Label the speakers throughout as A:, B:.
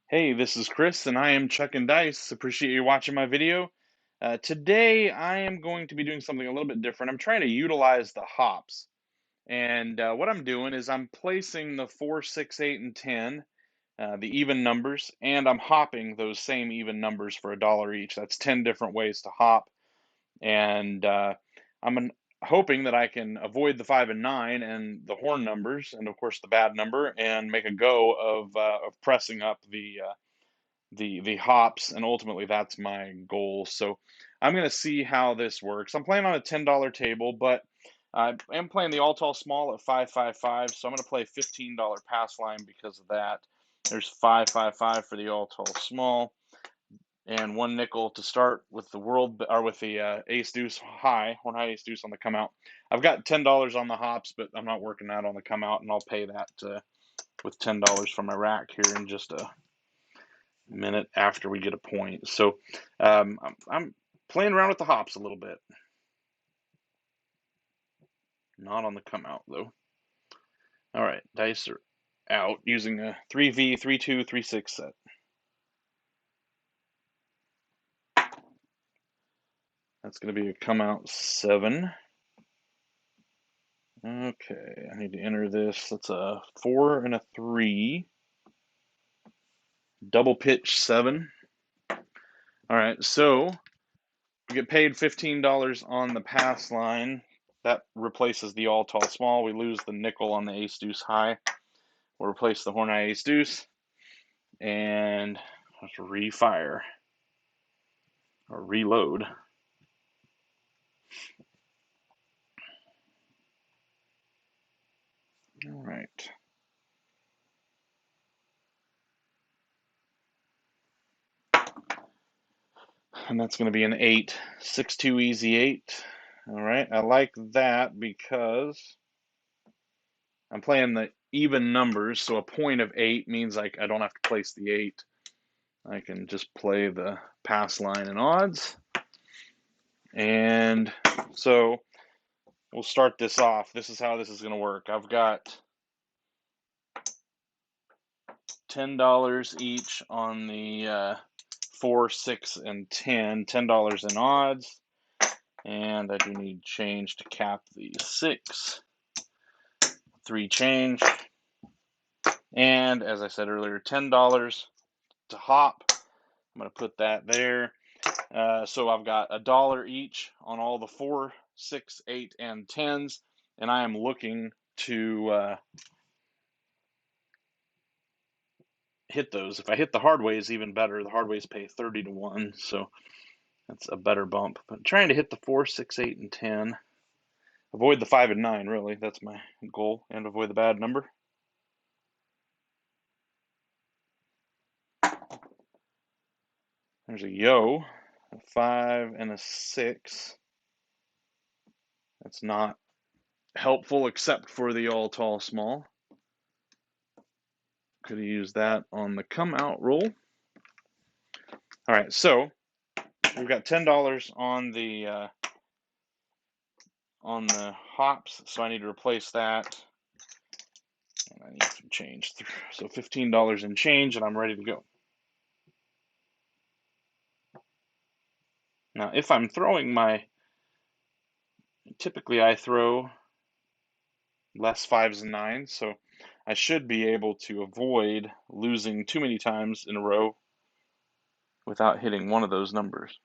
A: Hey, this is Chris, and I am chucking dice. Appreciate you watching my video. Today, I am going to be doing something a little bit different. I'm trying to utilize the hops. And what I'm doing is I'm placing the 4, 6, 8, and 10, the even numbers, and I'm hopping those same even numbers for $1 each. That's 10 different ways to hop. And hoping that I can avoid the 5 and 9 and the horn numbers, and of course the bad number, and make a go of pressing up the hops, and ultimately that's my goal. So I'm going to see how this works. I'm playing on a $10 table, but I am playing the all tall small at 555, so I'm going to play $15 pass line because of that. There's 555 for the all tall small, and one nickel to start with the ace deuce high, horn high ace deuce on the come out. I've got $10 on the hops, but I'm not working that on the come out, and I'll pay that with $10 from my rack here in just a minute after we get a point. So I'm playing around with the hops a little bit. Not on the come out though. All right, dice are out using a 3V, 3-2, 3-6 set. That's going to be a come out 7. Okay, I need to enter this. That's a 4 and a 3. Double pitch 7. All right, so we get paid $15 on the pass line. That replaces the all tall small. We lose the nickel on the ace deuce high. We'll replace the horn high ace deuce and let's refire or reload. All right. And that's going to be an 8, 6-2 easy 8. All right, I like that because I'm playing the even numbers, so a point of 8 means I don't have to place the 8. I can just play the pass line and odds. And so we'll start this off. This is how this is going to work. I've got $10 each on the 4, 6, and 10. $10 in odds. And I do need change to cap the 6. 3 change. And as I said earlier, $10 to hop. I'm going to put that there. So I've got $1 each on all the 4, 6, 8, and 10s. And I am looking to hit those. If I hit the hard ways, even better. The hard ways pay 30 to 1. So that's a better bump. But I'm trying to hit the 4, 6, 8, and 10. Avoid the 5 and 9, really. That's my goal. And avoid the bad number. There's a yo, a 5 and a 6. That's not helpful except for the all tall small. Could have used that on the come out roll. All right, so we've got $10 on the hops, so I need to replace that. And I need some change. So $15 in change, and I'm ready to go. Now, if I'm throwing typically I throw less 5s and 9s, so I should be able to avoid losing too many times in a row without hitting one of those numbers.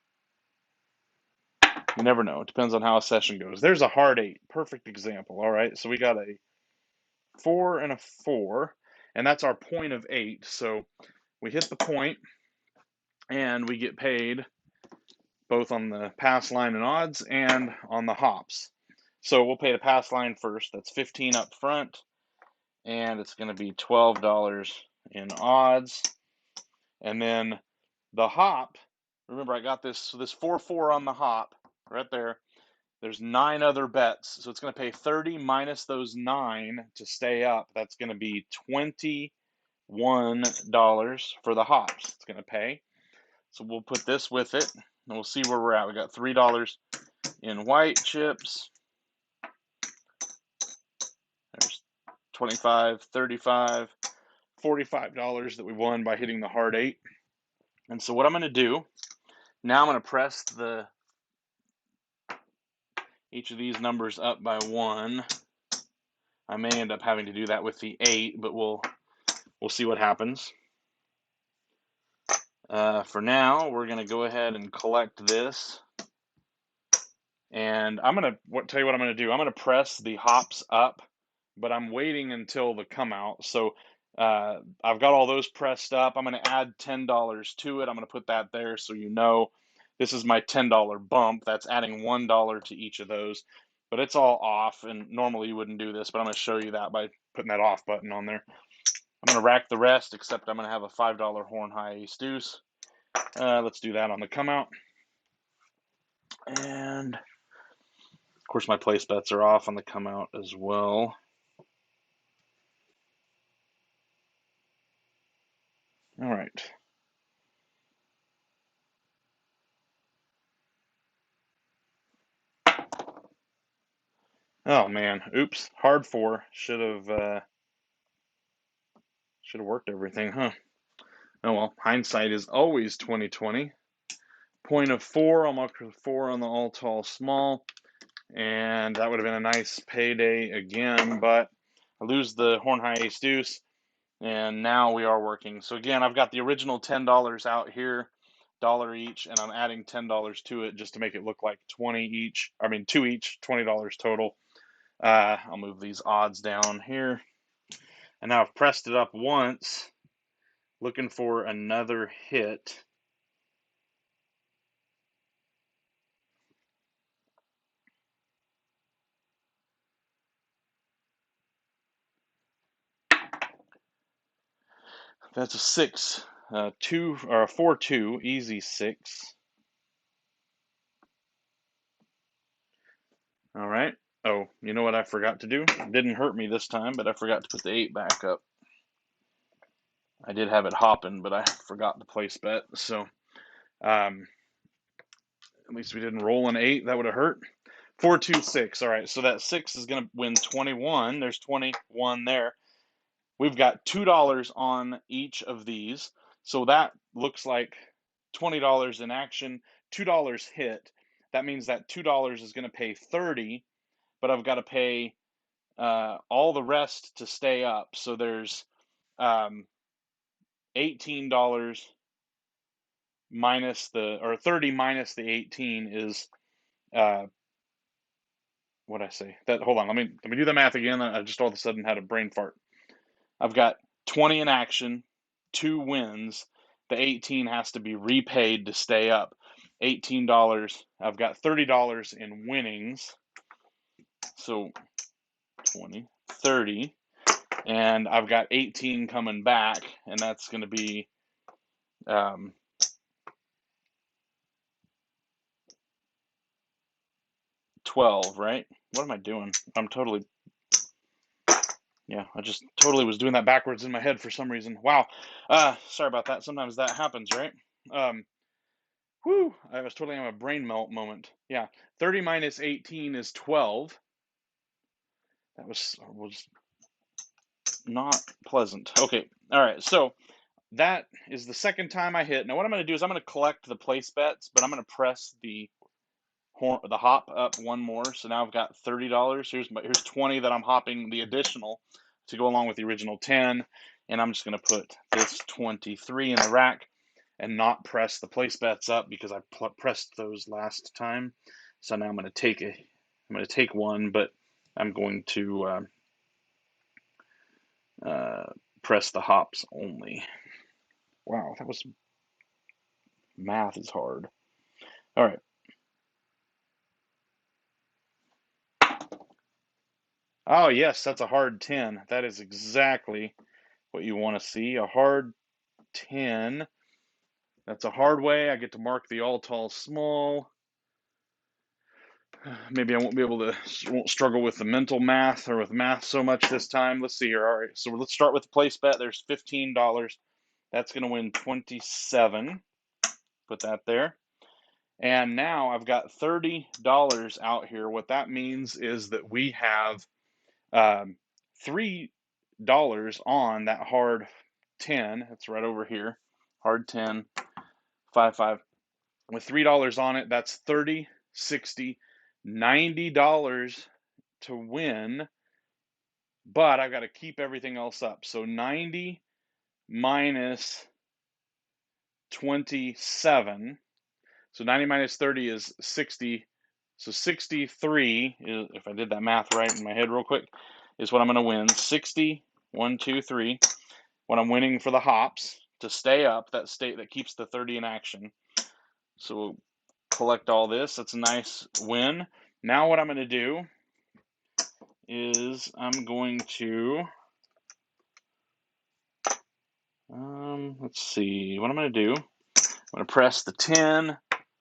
A: You never know. It depends on how a session goes. There's a hard 8. Perfect example. All right, so we got a 4 and a 4, and that's our point of 8. So we hit the point, and we get paid both on the pass line and odds and on the hops. So we'll pay the pass line first. That's 15 up front, and it's going to be $12 in odds. And then the hop, remember I got this 4-4 on the hop right there. There's 9 other bets, so it's going to pay 30 minus those 9 to stay up. That's going to be $21 for the hops. It's going to pay. So we'll put this with it, and we'll see where we're at. We got $3 in white chips. There's 25, 35, $45 that we won by hitting the hard 8. And so what I'm going to do, now I'm going to press each of these numbers up by 1. I may end up having to do that with the 8, but we'll see what happens. For now, we're going to go ahead and collect this. And I'm going to tell you what I'm going to do. I'm going to press the hops up, but I'm waiting until the come out. So I've got all those pressed up. I'm going to add $10 to it. I'm going to put that there so you know this is my $10 bump. That's adding $1 to each of those. But it's all off, and normally you wouldn't do this, but I'm going to show you that by putting that off button on there. I'm going to rack the rest, except I'm going to have a $5 horn high ace deuce. Let's do that on the come out. And of course, my place bets are off on the come out as well. All right. Oh man, oops. Hard 4. Should have worked everything, huh? Oh well. Hindsight is always 20/20. Point of 4. I'll mark the 4 on the all tall small, and that would have been a nice payday again. But I lose the horn high ace deuce. And now we are working. So again, I've got the original $10 out here, dollar each, and I'm adding $10 to it just to make it look like 20 each. I mean, 2 each, $20 total. I'll move these odds down here. And now I've pressed it up once, looking for another hit. That's a 6, 2 or a 4-2, easy 6. All right. Oh, you know what I forgot to do? It didn't hurt me this time, but I forgot to put the 8 back up. I did have it hopping, but I forgot to place bet. So at least we didn't roll an 8. That would have hurt. 4, 2, 6. All right. So that 6 is going to win 21. There's 21 there. We've got $2 on each of these. So that looks like $20 in action, $2 hit. That means that $2 is going to pay 30, but I've got to pay all the rest to stay up. So there's $18 minus or 30 minus the 18 is what I say. That hold on, let me do the math again. I just all of a sudden had a brain fart. I've got 20 in action, 2 wins. The 18 has to be repaid to stay up. $18. I've got $30 in winnings. So 20, 30, and I've got 18 coming back, and that's going to be 12, right? What am I doing? I just totally was doing that backwards in my head for some reason. Wow. Sorry about that. Sometimes that happens, right? I was totally on a brain melt moment. Yeah. 30 minus 18 is 12. That was not pleasant. Okay. All right. So that is the second time I hit. Now what I'm going to do is I'm going to collect the place bets, but I'm going to press the hop up one more. So now I've got $30. Here's 20 that I'm hopping the additional to go along with the original 10, and I'm just going to put this 23 in the rack and not press the place bets up because I pressed those last time. So now I'm going to take one, but I'm going to press the hops only. Wow, math is hard. All right. Oh yes, that's a hard 10. That is exactly what you want to see. A hard 10. That's a hard way. I get to mark the all tall small. Maybe I won't struggle with the mental math or with math so much this time. Let's see here. All right, so let's start with the place bet. There's $15. That's going to win 27. Put that there. And now I've got $30 out here. What that means is that we have $3 on that hard 10. It's right over here. Hard 10, 5, 5. With $3 on it, that's $30, $60, $90 to win, but I've got to keep everything else up. So 90 minus 27. So 90 minus 30 is 60. So 63, if I did that math right in my head real quick, is what I'm going to win. 60, 1, 2, 3. What I'm winning for the hops to stay up, that keeps the 30 in action. So we'll collect all this. That's a nice win. Now what I'm going to do is I'm going to, let's see, what I'm going to do, I'm going to press the 10,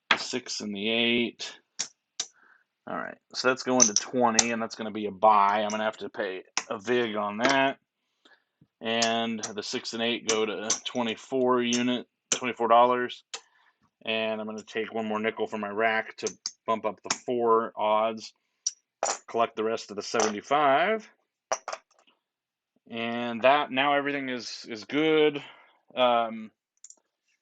A: the 6, and the 8. All right, so that's going to 20, and that's going to be a buy. I'm going to have to pay a VIG on that. And the 6 and 8 go to 24 unit, $24. And I'm going to take one more nickel from my rack to bump up the 4 odds, collect the rest of the 75. And that, now everything is good,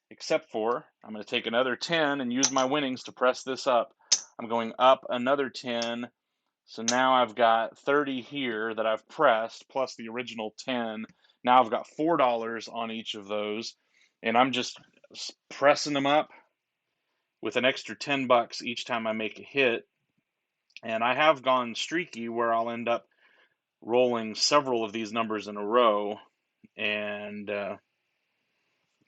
A: except for I'm going to take another 10 and use my winnings to press this up. I'm going up another 10. So now I've got 30 here that I've pressed, plus the original 10. Now I've got $4 on each of those, and I'm just pressing them up with an extra 10 bucks each time I make a hit. And I have gone streaky where I'll end up rolling several of these numbers in a row and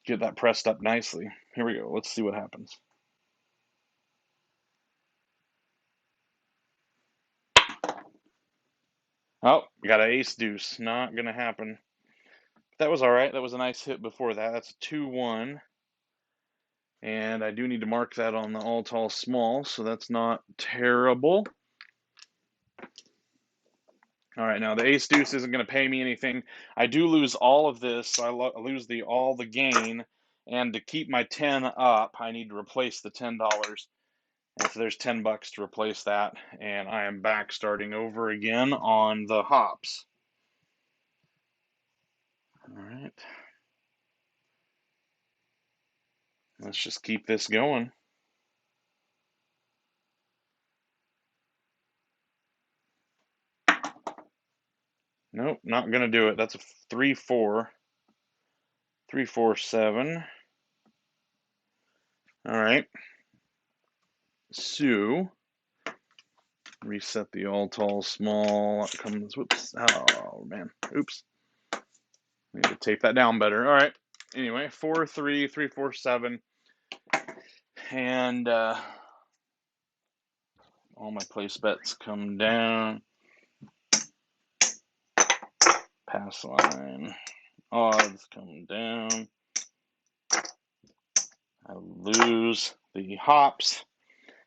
A: get that pressed up nicely. Here we go. Let's see what happens. Oh, we got an ace deuce. Not going to happen. That was all right. That was a nice hit before that. That's a 2-1. And I do need to mark that on the all tall small, so that's not terrible. All right, now the ace deuce isn't going to pay me anything. I do lose all of this, so I lose all the gain. And to keep my 10 up, I need to replace the $10. And so there's 10 bucks to replace that, and I am back starting over again on the hops. All right. Let's just keep this going. Nope, not going to do it. That's a 3-4. 3, 4, 7. All right. So, reset the all tall small. Comes, whoops. Oh, man. Oops. Need to tape that down better. All right. Anyway, 4, 3, 3, 4, 7. And all my place bets come down. Pass line. Odds come down. I lose the hops.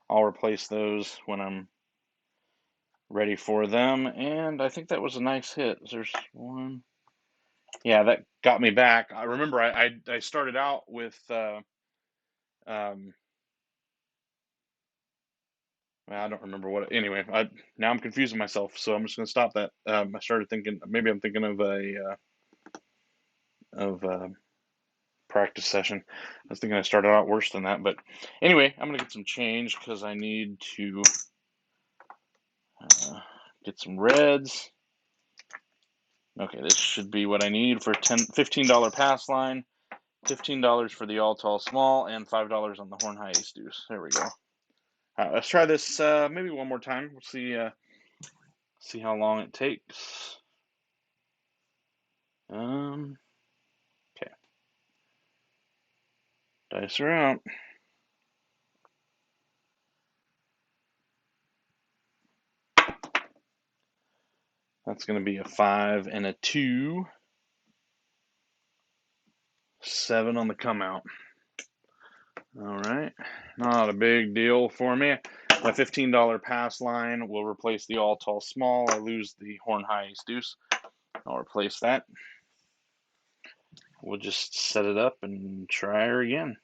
A: I'll replace those when I'm ready for them. And I think that was a nice hit. There's one. Yeah, that got me back. I remember I started out with I don't remember what. Anyway, now I'm confusing myself, so I'm just gonna stop that. I started thinking maybe I'm thinking of a practice session. I was thinking I started out worse than that, but anyway, I'm gonna get some change because I need to get some reds. Okay, this should be what I need for $15 pass line, $15 for the all tall small, and $5 on the horn high ace deuce. There we go. All right, let's try this maybe one more time. We'll see how long it takes. Okay. Dice are out. That's going to be a 5 and a 2. 7 on the come out. All right. Not a big deal for me. My $15 pass line will replace the all tall small. I lose the horn high ace deuce. I'll replace that. We'll just set it up and try her again.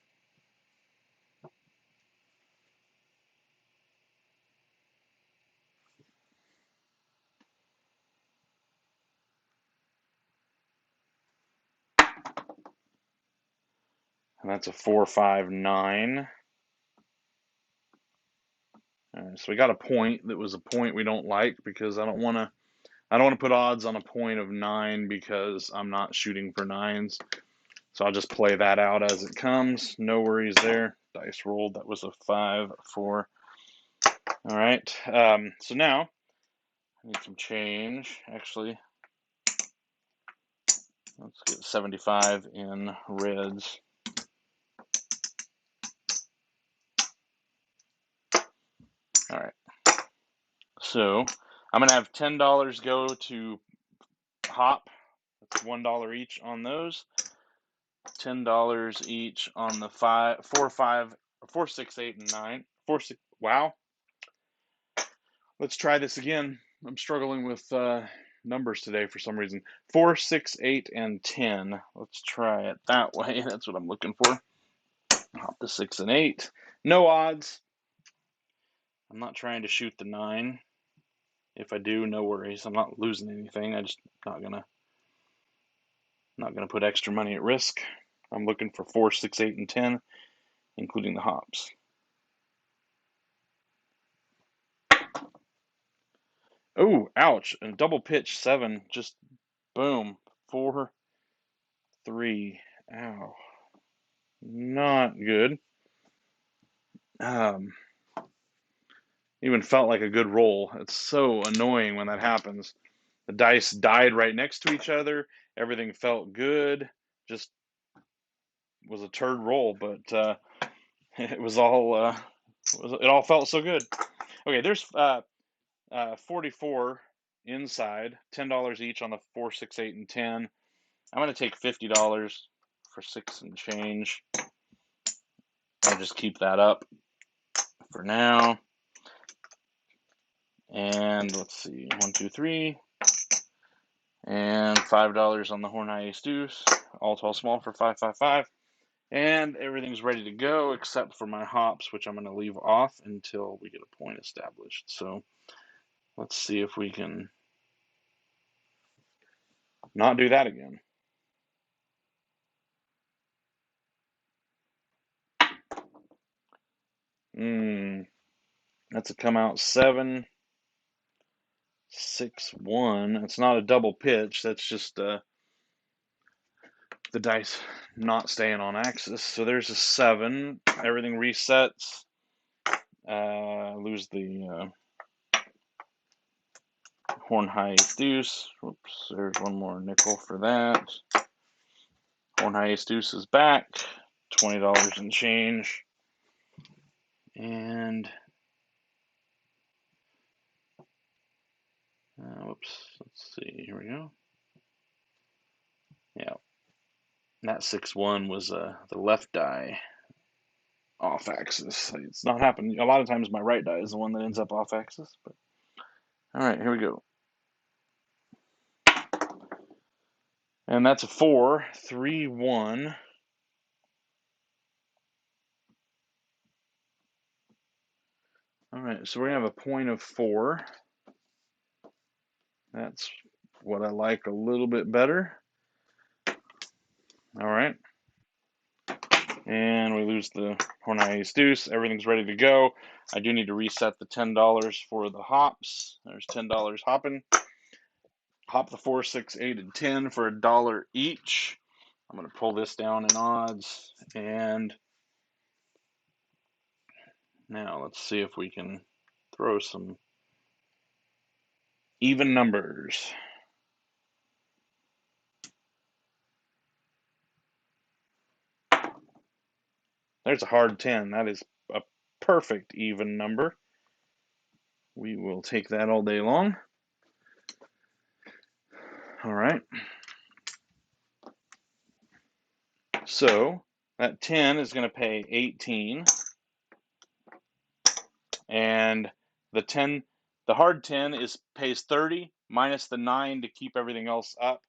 A: And that's a 4, 5, 9. All right, so we got a point that was a point we don't like because I don't want to put odds on a point of 9 because I'm not shooting for 9s. So I'll just play that out as it comes. No worries there. Dice rolled. That was a 5, 4. All right. So now I need some change. Actually, let's get 75 in reds. All right. So I'm going to have $10 go to hop. That's $1 each on those. $10 each on the 4, 5, 4, 6, 8, and 9. 4, 6. Wow. Let's try this again. I'm struggling with numbers today for some reason. 4, 6, 8, and 10. Let's try it that way. That's what I'm looking for. Hop the 6 and 8. No odds. I'm not trying to shoot the 9. If I do, no worries. I'm not losing anything. I just not gonna put extra money at risk. I'm looking for 4, 6, 8, and 10, including the hops. Oh, ouch. And double pitch 7. Just boom. 4, 3. Ow. Not good. Even felt like a good roll. It's so annoying when that happens. The dice died right next to each other. Everything felt good. Just was a turd roll, but it was all it all felt so good. Okay, there's 44 inside, $10 each on the 4, 6, 8, and 10. I'm gonna take $50 for 6 and change. I'll just keep that up for now. And let's see, 1, 2, 3, and $5 on the horn high ace deuce. All tall small for 5, 5, 5. And everything's ready to go except for my hops, which I'm going to leave off until we get a point established. So let's see if we can not do that again. That's a come out 7, 6, 1. It's not a double pitch. That's just the dice not staying on axis. So there's a 7. Everything resets. Lose the horn high ace deuce. Whoops, there's one more nickel for that. Horn high ace deuce is back. $20 and change. And whoops, let's see, here we go. Yeah, that 6-1 was the left die off axis. It's not happening. A lot of times my right die is the one that ends up off axis. But all right, here we go. And that's a 4, 3, 1. All right, so we're gonna have a point of 4. That's what I like a little bit better. All right. And we lose the horn high ace deuce. Everything's ready to go. I do need to reset the $10 for the hops. There's $10 hopping. Hop the 4, 6, 8, and 10 for $1 each. I'm going to pull this down in odds. And now let's see if we can throw some even numbers. There's a hard 10. That is a perfect even number. We will take that all day long. All right. So that 10 is going to pay 18. And the hard 10 pays 30 minus the 9 to keep everything else up.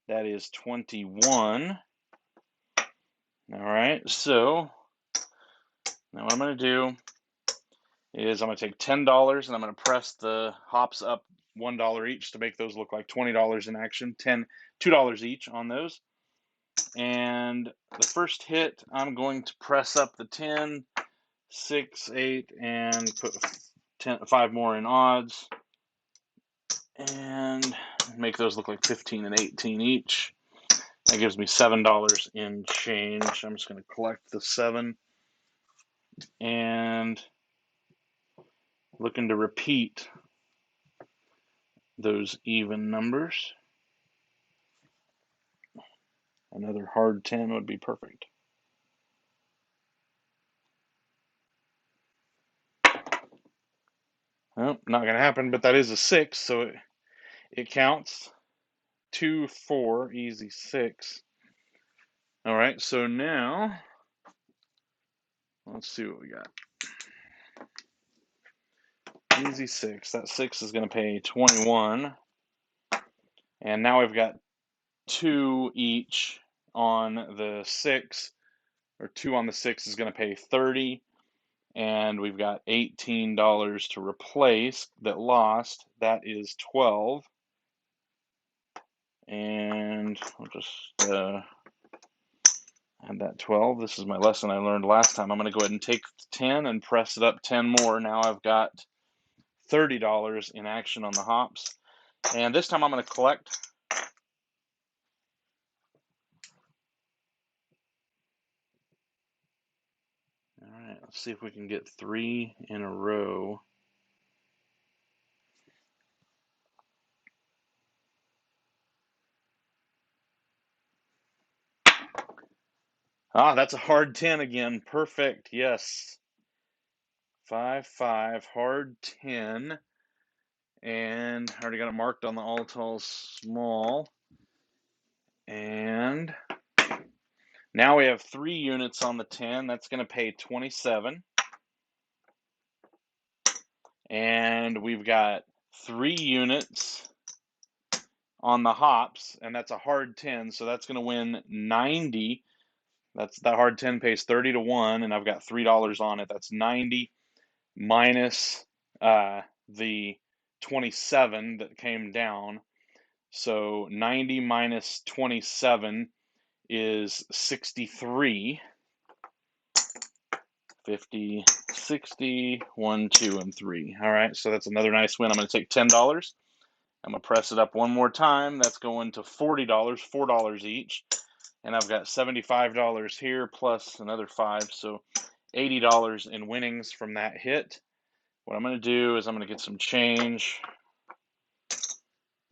A: That is 21. All right, so now what I'm going to do is I'm going to take $10 and I'm going to press the hops up $1 each to make those look like $20 in action. $2 each on those. And the first hit, I'm going to press up the 10, 6, 8, and put 5 more in odds. And make those look like 15 and 18 each. That gives me $7 in change. I'm just going to collect the 7. And looking to repeat those even numbers. Another hard 10 would be perfect. Well, not going to happen, but that is a 6, so it counts. 2, 4, easy 6. All right, so now let's see what we got. Easy 6. That 6 is going to pay 21. And now we've got 2 each on the 6, or 2 on the 6 is going to pay 30. And we've got $18 to replace that lost. That is 12. And I'll just add that 12. This is my lesson I learned last time. I'm going to go ahead and take 10 and press it up 10 more. Now I've got $30 in action on the hops. And this time I'm going to collect. All right, let's see if we can get 3 in a row. Ah, that's a hard 10 again. Perfect. Yes. 5, 5, hard 10. And I already got it marked on the all tall small. And now we have 3 units on the 10. That's going to pay 27. And we've got 3 units on the hops, and that's a hard 10, so that's going to win 90. That hard 10 pays 30 to 1, and I've got $3 on it. That's 90 minus the 27 that came down. So 90 minus 27 is 63. 50, 60, 1, 2, and 3. All right, so that's another nice win. I'm going to take $10. I'm going to press it up one more time. That's going to $40, $4 each. And I've got $75 here plus another 5, so $80 in winnings from that hit. What I'm going to do is I'm going to get some change,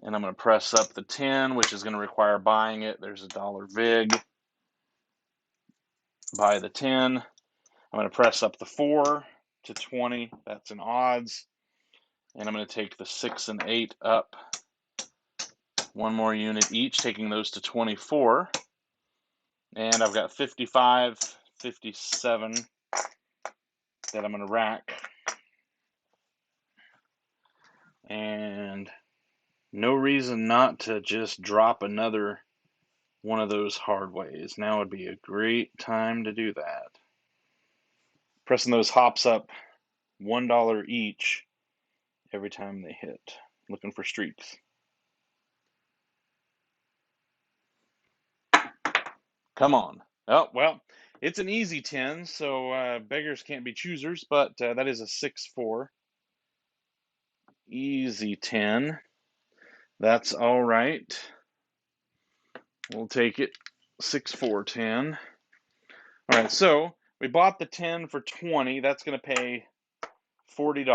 A: and I'm going to press up the 10, which is going to require buying it. There's a dollar vig. Buy the 10. I'm going to press up the 4 to 20. That's in odds. And I'm going to take the 6 and 8 up. One more unit each, taking those to 24. And I've got 55, 57 that I'm going to rack. And no reason not to just drop another one of those hard ways. Now would be a great time to do that. Pressing those hops up $1 each every time they hit. Looking for streaks. Come on. Oh, well, it's an easy 10, so beggars can't be choosers, but that is a 6-4. Easy 10. That's all right. We'll take it. 6-4 10. All right, so we bought the 10 for 20. That's going to pay $40.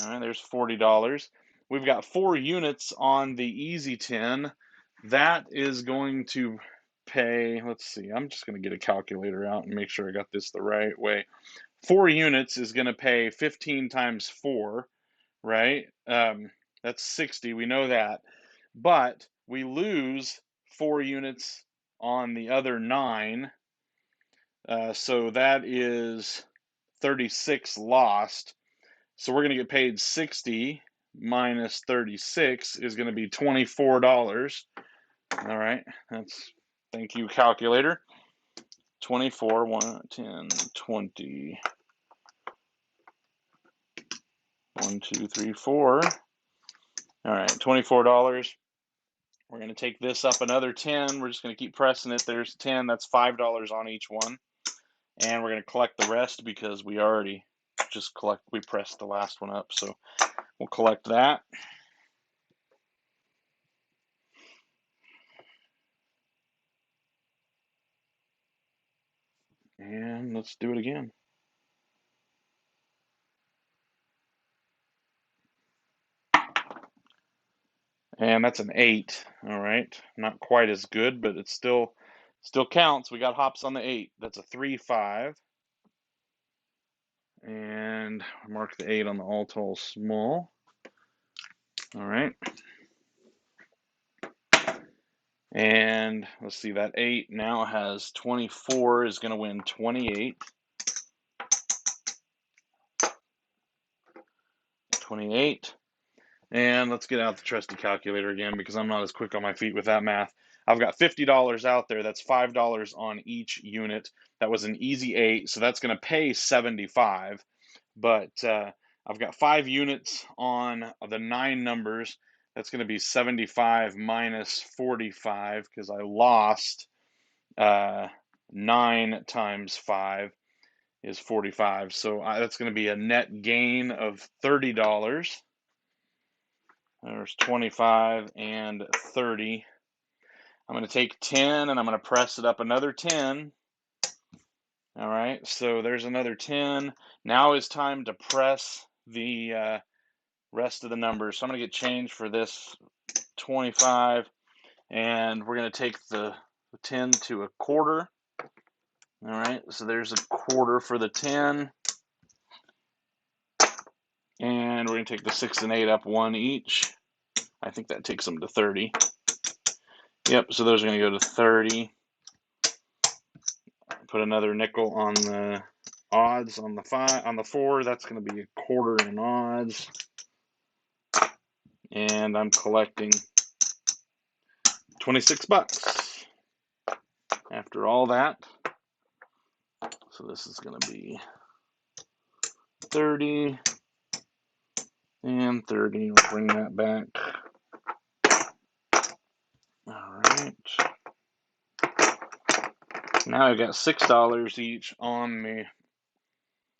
A: All right, there's $40. We've got 4 units on the easy 10. That is going to pay, let's see, I'm just going to get a calculator out and make sure I got this the right way. 4 units is going to pay 15 times 4, right? That's 60, we know that. But we lose 4 units on the other 9. So that is 36 lost. So we're going to get paid 60 minus 36 is going to be $24. All right, thank you, calculator. 24, 1, 10, 20, 1, 2, 3, 4. All right, $24. We're going to take this up another 10. We're just going to keep pressing it. There's 10. That's $5 on each one. And we're going to collect the rest because we already we pressed the last one up. So we'll collect that. And let's do it again. And that's an 8. All right. Not quite as good, but it still counts. We got hops on the 8. That's a 3-5. And mark the 8 on the all tall small. All right. And let's see, that 8 now has 24, is going to win 28. 28. And let's get out the trusty calculator again because I'm not as quick on my feet with that math. I've got $50 out there. That's $5 on each unit. That was an easy 8, so that's going to pay 75. But I've got 5 units on the 9 numbers. That's going to be 75 minus 45 because I lost 9 times 5 is 45. So that's going to be a net gain of $30. There's 25 and 30. I'm going to take 10 and I'm going to press it up another 10. All right, so there's another 10. Now is time to press the rest of the numbers. So I'm going to get change for this 25, and we're going to take the 10 to a quarter. All right, so there's a quarter for the 10. And we're going to take the 6 and 8 up 1 each. I think that takes them to 30. Yep, so those are going to go to 30. Put another nickel on the odds on the 4. That's going to be a quarter in odds. And I'm collecting 26 bucks after all that. So this is going to be 30 and 30. We'll bring that back. All right. Now I've got $6 each on the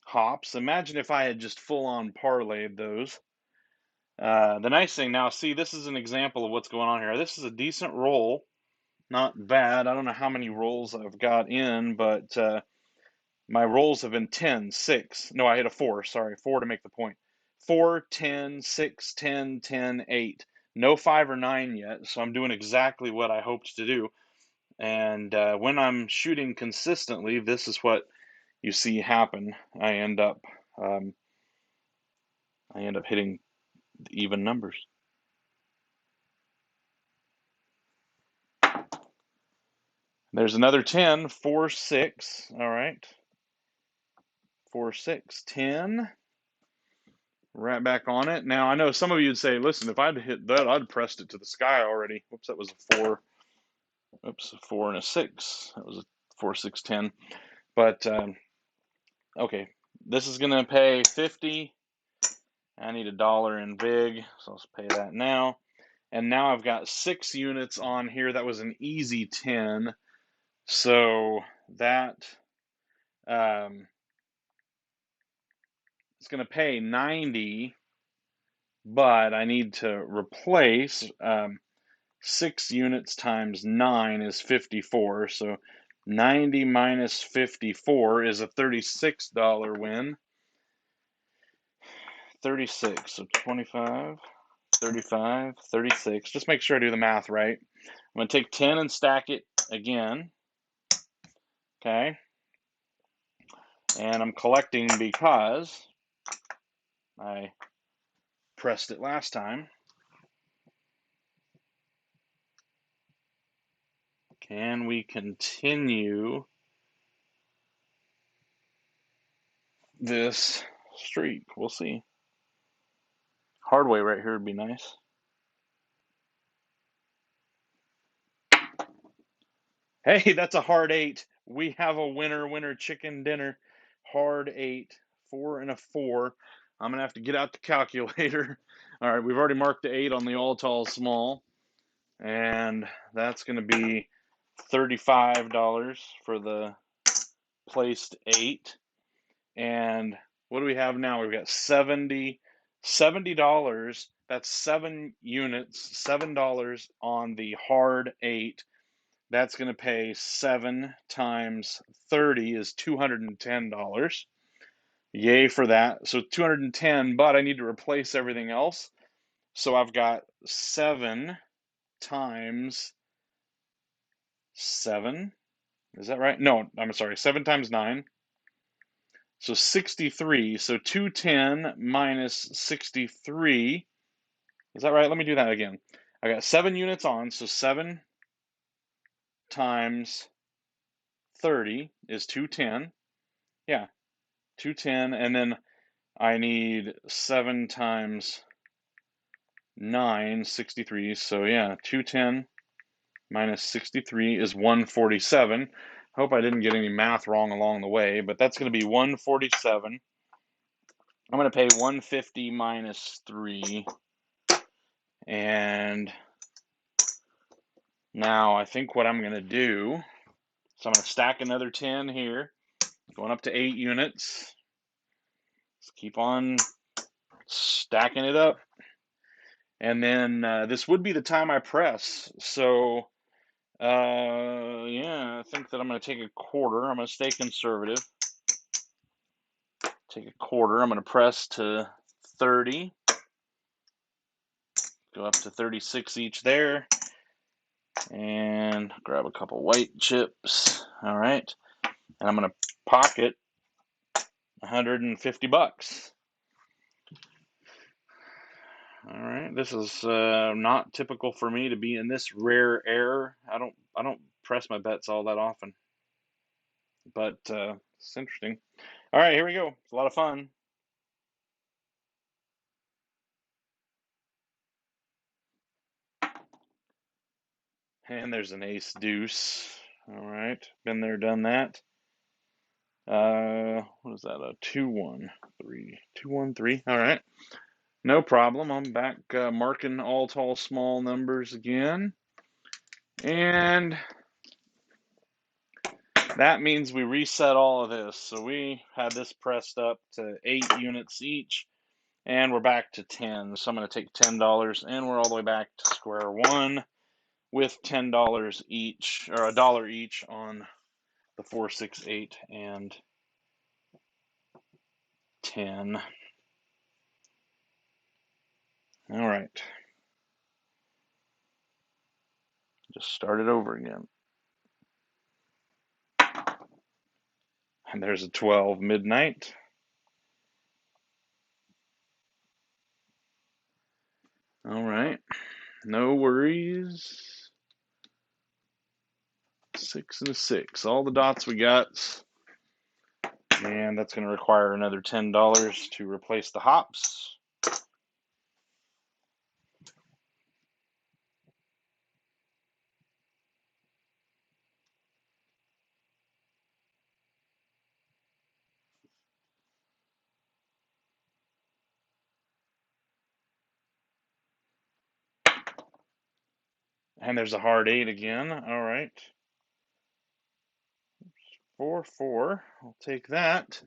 A: hops. Imagine if I had just full-on parlayed those. The nice thing now, see, this is an example of what's going on here. This is a decent roll. Not bad. I don't know how many rolls I've got in, but my rolls have been 10, 6. No, I hit a 4. Sorry, 4 to make the point. 4, 10, 6, 10, 10, 8. No 5 or 9 yet, so I'm doing exactly what I hoped to do. And when I'm shooting consistently, this is what you see happen. I end up hitting even numbers. There's another 10, 4, 6. All right. 4, 6, 10. Right back on it. Now, I know some of you would say, listen, if I'd hit that, I'd pressed it to the sky already. Whoops, that was a 4. Oops, a 4 and a 6. That was a 4, 6, 10. But, okay, this is going to pay 50. I need $1 in big, so let's pay that now. And now I've got 6 units on here. That was an easy 10. So that it's going to pay 90, but I need to replace 6 units times 9 is 54. So 90 minus 54 is a $36 win. 36, so 25, 35, 36. Just make sure I do the math right. I'm going to take 10 and stack it again. Okay. And I'm collecting because I pressed it last time. Can we continue this streak? We'll see. Hard way right here would be nice. Hey, that's a hard 8. We have a winner chicken dinner. Hard 8. 4 and a 4. I'm going to have to get out the calculator. All right, we've already marked the 8 on the all tall small. and that's going to be $35 for the placed 8. And what do we have now? We've got $70. That's 7 units, $7 on the hard 8. That's going to pay 7 times 30 is $210. Yay for that. So 210, but I need to replace everything else. So I've got 7 times 7. Is that right? No, I'm sorry. 7 times 9. So 63. So 210 minus 63. Is that right? Let me do that again. I got 7 units on, so 7 times 30 is 210. Yeah, 210. And then I need 7 times 9, 63. So yeah, 210 minus 63 is 147. Hope I didn't get any math wrong along the way, but that's going to be 147. I'm going to pay 150 minus 3. And now I think what I'm going to do, so I'm going to stack another 10 here, going up to 8 units. Let's keep on stacking it up. And then this would be the time I press. So, yeah, I think that I'm going to take a quarter. I'm going to stay conservative. Take a quarter. I'm going to press to 30. Go up to 36 each there. And grab a couple white chips. All right. And I'm going to pocket $150. All right. This is not typical for me to be in this rare air. I don't press my bets all that often. But it's interesting. All right, here we go. It's a lot of fun. And there's an ace deuce. All right. Been there, done that. What is that? A 2-1-3. 2-1-3. All right. No problem. I'm back marking all tall small numbers again. And that means we reset all of this. So we had this pressed up to 8 units each, and we're back to 10. So I'm going to take $10, and we're all the way back to square one with $10 each, or $1 each on the 4, 6, 8, and 10. All right. Just start it over again. And there's a 12 midnight. All right. No worries. 6 and a 6. All the dots we got. And that's going to require another $10 to replace the hops. And there's a hard 8 again. All right. 4, 4. I'll take that.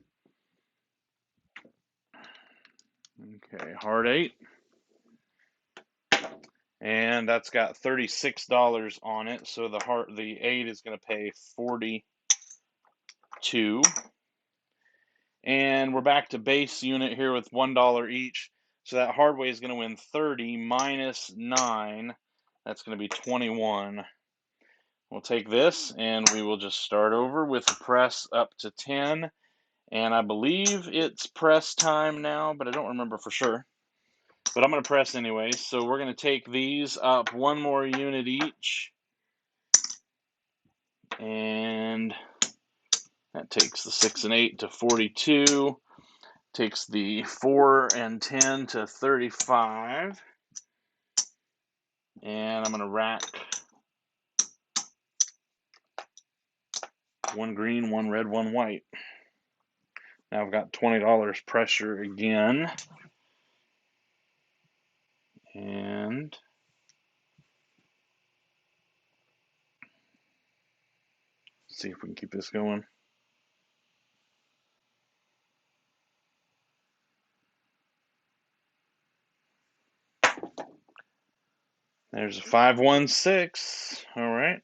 A: Okay, hard 8. And that's got $36 on it. So the 8 is going to pay 42. And we're back to base unit here with $1 each. So that hard way is going to win 30 minus 9. That's going to be 21. We'll take this and we will just start over with a press up to 10. And I believe it's press time now, but I don't remember for sure. But I'm going to press anyway. So we're going to take these up 1 more unit each. And that takes the 6 and 8 to 42. Takes the 4 and 10 to 35. And I'm going to rack 1 green, 1 red, 1 white. Now I've got $20 pressure again. And see if we can keep this going. There's a 516. All right.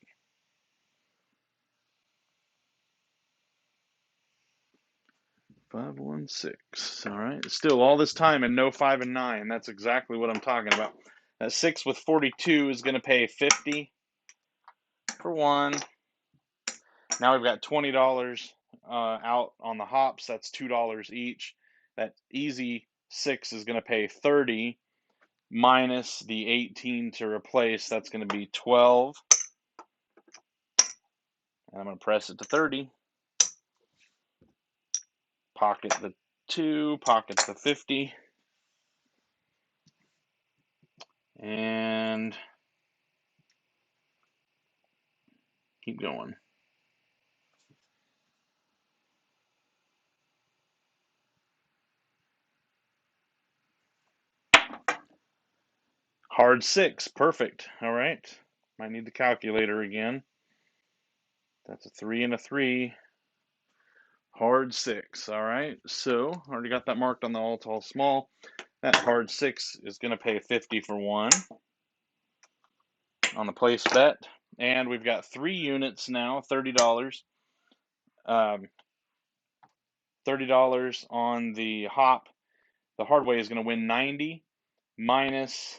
A: 516. All right. Still all this time and no 5 and 9. That's exactly what I'm talking about. That 6 with 42 is going to pay 50 for one. Now we've got $20 out on the hops. That's $2 each. That easy 6 is going to pay 30 minus the 18 to replace. That's going to be 12. And I'm going to press it to 30. Pocket the 2, pocket the 50. And keep going. Hard 6, perfect. All right. Might need the calculator again. That's a 3 and a 3. Hard 6. All right. So already got that marked on the all tall small. That hard 6 is going to pay 50 for one on the place bet. And we've got 3 units now, $30. $30 on the hop. The hard way is going to win 90 minus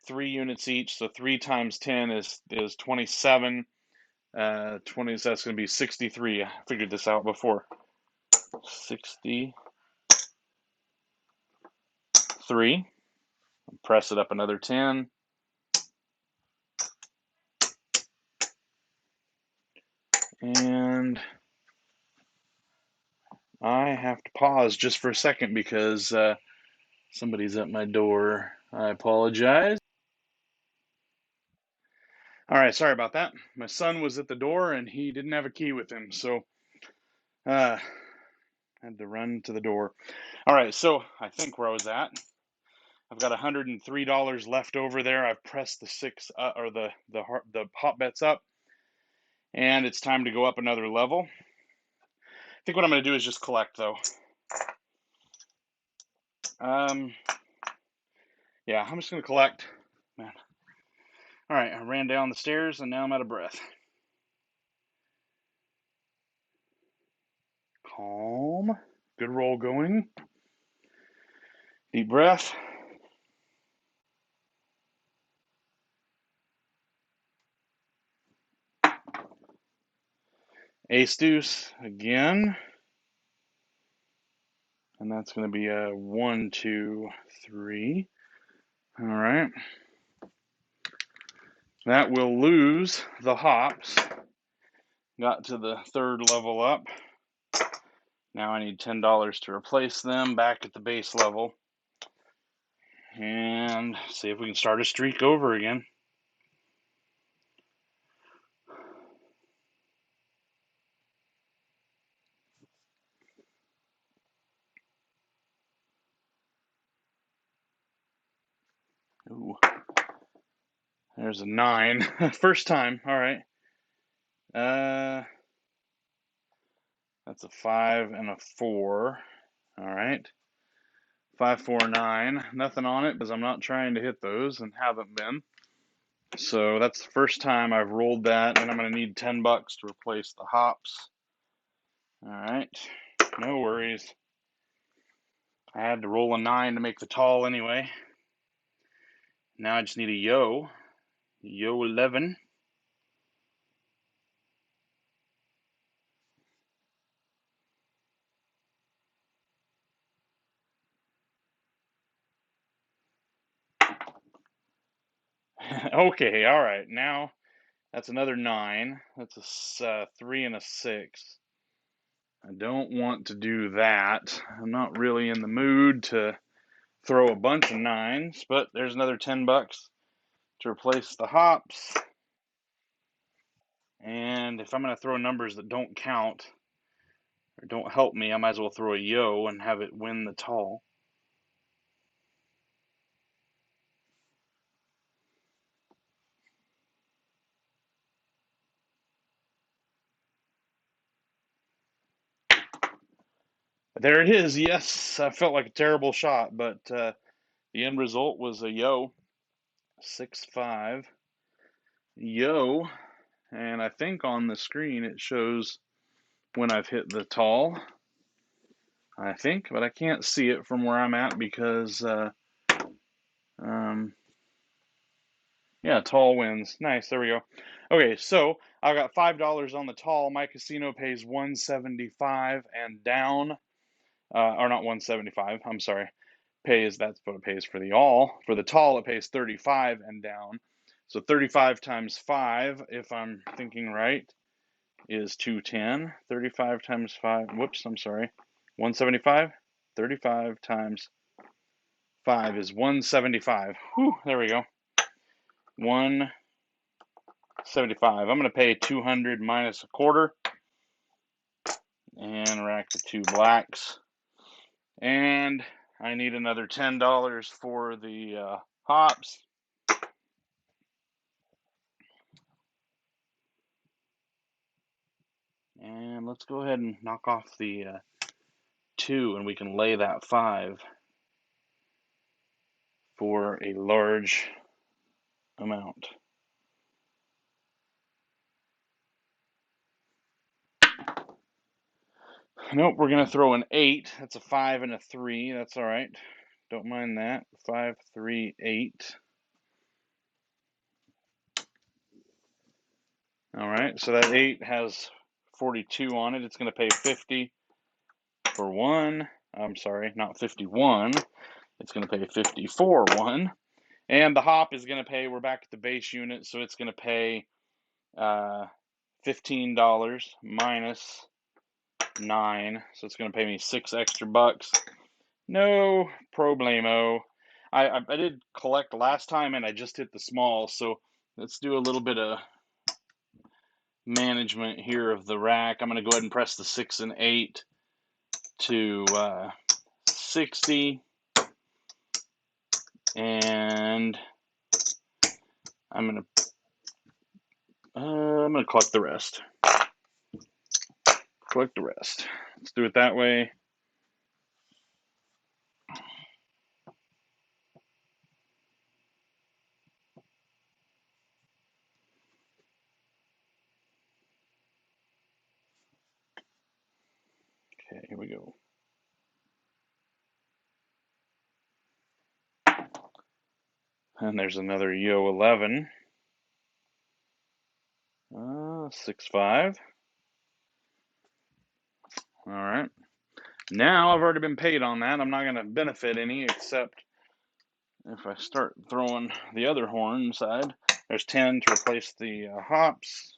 A: 3 units each. So 3 times 10 is 27. 20, so that's going to be 63. I figured this out before. 63. Press it up another 10. And I have to pause just for a second because somebody's at my door. I apologize. All right, sorry about that. My son was at the door and he didn't have a key with him, so I had to run to the door. All right, so I think where I was at, I've got $103 left over there. I've pressed the 6 or the hop bets up, and it's time to go up another level. I think what I'm going to do is just collect though. Yeah, I'm just going to collect. Man. All right, I ran down the stairs and now I'm out of breath. Calm. Good roll going. Deep breath. Ace deuce again. And that's going to be a 1, 2, 3. All right. That will lose the hops. Got to the 3rd level up. Now I need $10 to replace them back at the base level. And see if we can start a streak over again. Ooh. There's a 9. First time. All right. That's a 5 and a 4. All right. 5, 4, 9. Nothing on it because I'm not trying to hit those and haven't been. So that's the first time I've rolled that, and I'm going to need $10 to replace the hops. All right. No worries. I had to roll a 9 to make the tall anyway. Now I just need a yo. Yo 11. Okay, all right. Now that's another 9. That's a 3 and a 6. I don't want to do that. I'm not really in the mood to throw a bunch of 9s, but there's another $10 to replace the hops. And if I'm going to throw numbers that don't count or don't help me, I might as well throw a yo and have it win the tall. There it is. Yes, I felt like a terrible shot, but the end result was a yo, 6-5 yo, and I think on the screen it shows when I've hit the tall. I think, but I can't see it from where I'm at because, yeah, tall wins. Nice, there we go. Okay, so I got $5 on the tall. My casino pays 175 and down, or not 175. I'm sorry. That's what it pays for the all. For the tall, it pays 35 and down. So 35 times 5, if I'm thinking right, is 210. 35 times 5. Whoops, I'm sorry. 175. 35 times 5 is 175. Whew, there we go. 175. I'm going to pay 200 minus a quarter and rack the 2 blacks. And I need another $10 for the hops. And let's go ahead and knock off the 2, and we can lay that 5 for a large amount. Nope, we're going to throw an 8. That's a 5 and a 3. That's all right. Don't mind that. 5, 3, 8. All right, so that 8 has 42 on it. It's going to pay 50 for 1. I'm sorry, not 51. It's going to pay 50 for 1. And the hop is going to pay, we're back at the base unit, so it's going to pay $15 minus 9. So it's going to pay me 6 extra bucks. No problemo. I did collect last time and I just hit the small, so let's do a little bit of management here of the rack. I'm going to go ahead and press the 6 and 8 to 60, and I'm going to collect the rest. Collect the rest. Let's do it that way. Okay, here we go. And there's another yo 11. 6-5. All right. Now I've already been paid on that. I'm not going to benefit any except if I start throwing the other horn side. There's 10 to replace the hops.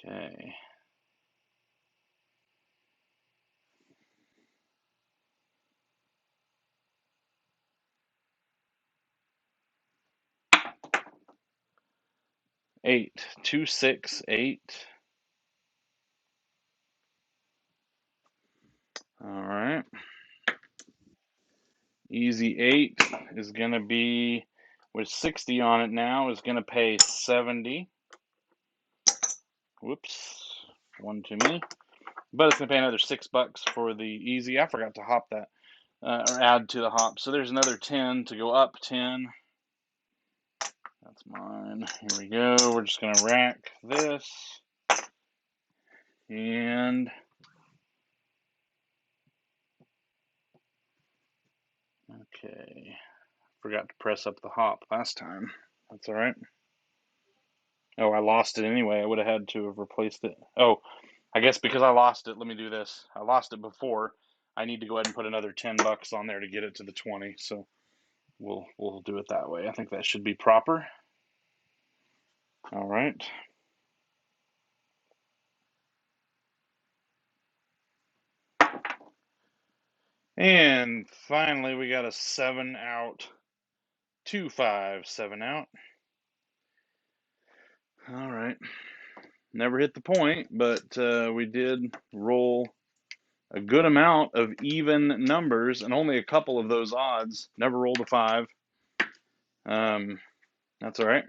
A: Okay. Eight. 2, 6, 8. All right. Easy 8 is going to be, with 60 on it now, is going to pay 70. Whoops. One too many. But it's going to pay another 6 bucks for the easy. I forgot to hop that, or add to the hop. So there's another 10 to go up 10. That's mine. Here we go. We're just going to rack this. And okay. Forgot to press up the hop last time. That's all right. Oh, I lost it anyway. I would have had to have replaced it. Oh, I guess because I lost it, let me do this. I lost it before. I need to go ahead and put another 10 bucks on there to get it to the 20. So we'll do it that way. I think that should be proper. All right. And finally, we got a 7 out. 2, 5, 7 out. All right. Never hit the point, but we did roll a good amount of even numbers and only a couple of those odds. Never rolled a 5. That's all right.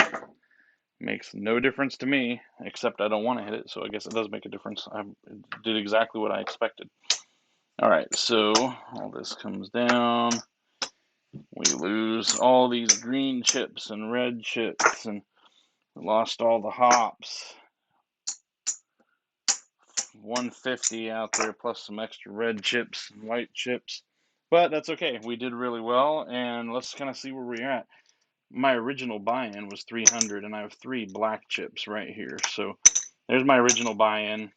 A: Makes no difference to me, except I don't want to hit it, so I guess it does make a difference. I did exactly what I expected. All right, so all this comes down. We lose all these green chips and red chips, and we lost all the hops. 150 out there, plus some extra red chips and white chips. But that's okay. We did really well, and let's kind of see where we're at. My original buy-in was 300, and I have 3 black chips right here. So there's my original buy-in.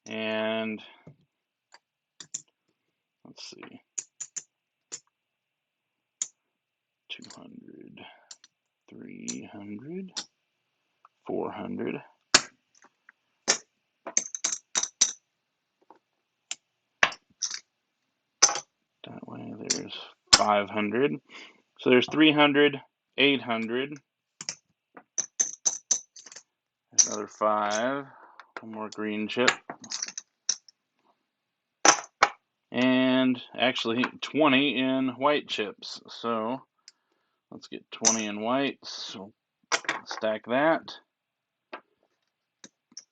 A: And let's see, 200, 300, 400. That way there's 500. So there's 300, 800. There's another 5. One more green chip. And actually 20 in white chips. So let's get 20 in white. So stack that.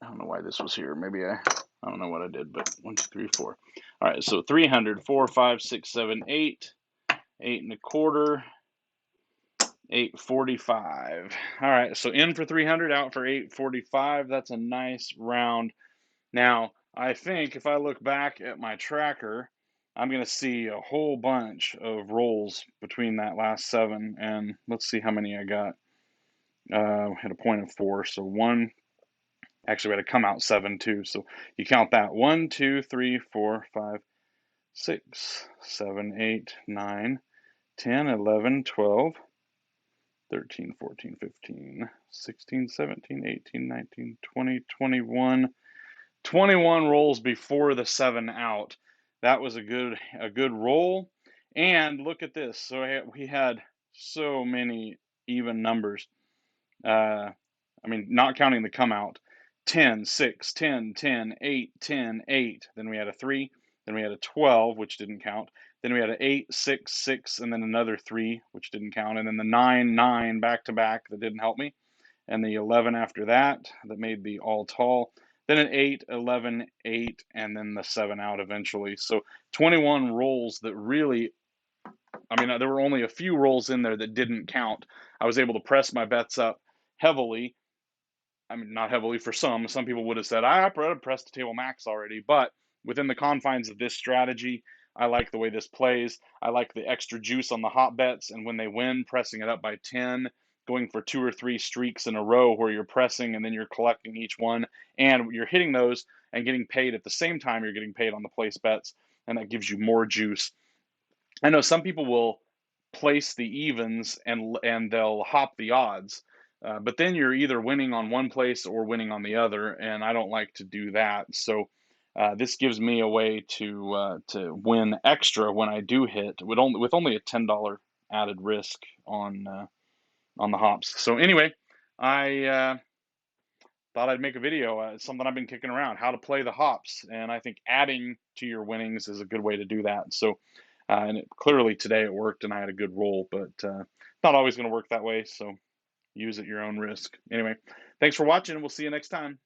A: I don't know why this was here. Maybe I don't know what I did, but 1, 2, 3, 4. All right, so 300, 4, 5, 6, 7, 8, 8 1/4, 845. All right, so in for 300, out for 845. That's a nice round. Now, I think if I look back at my tracker, I'm going to see a whole bunch of rolls between that last 7, and let's see how many I got. Had a point of 4, so 1. Actually, we had to come out 7 too, so you count that. 1, 2, 3, 4, 5, 6, 7, 8, 9, 10, 11, 12, 13, 14, 15, 16, 17, 18, 19, 20, 21. 21 rolls before the 7 out. That was a good roll. And look at this. So we had so many even numbers. I mean, not counting the come out. 10, 6, 10, 10, 8, 10, 8. Then we had a 3. Then we had a 12, which didn't count. Then we had an 8, 6, 6, and then another 3, which didn't count. And then the 9, 9 back to back that didn't help me. And the 11 after that made the all tall. Then an 8, 11, 8, and then the 7 out eventually. So 21 rolls that really, I mean, there were only a few rolls in there that didn't count. I was able to press my bets up heavily. I mean, not heavily for some. Some people would have said, I pressed the table max already. But within the confines of this strategy, I like the way this plays. I like the extra juice on the hot bets. And when they win, pressing it up by 10, going for 2 or 3 streaks in a row where you're pressing and then you're collecting each one. And you're hitting those and getting paid at the same time you're getting paid on the place bets. And that gives you more juice. I know some people will place the evens and they'll hop the odds, but then you're either winning on one place or winning on the other, and I don't like to do that. So this gives me a way to win extra when I do hit with only a $10 added risk on the hops. So anyway, I thought I'd make a video. It's something I've been kicking around, how to play the hops, and I think adding to your winnings is a good way to do that. So, and clearly today it worked, and I had a good roll, but not always going to work that way. So use at your own risk. Anyway, thanks for watching, and we'll see you next time.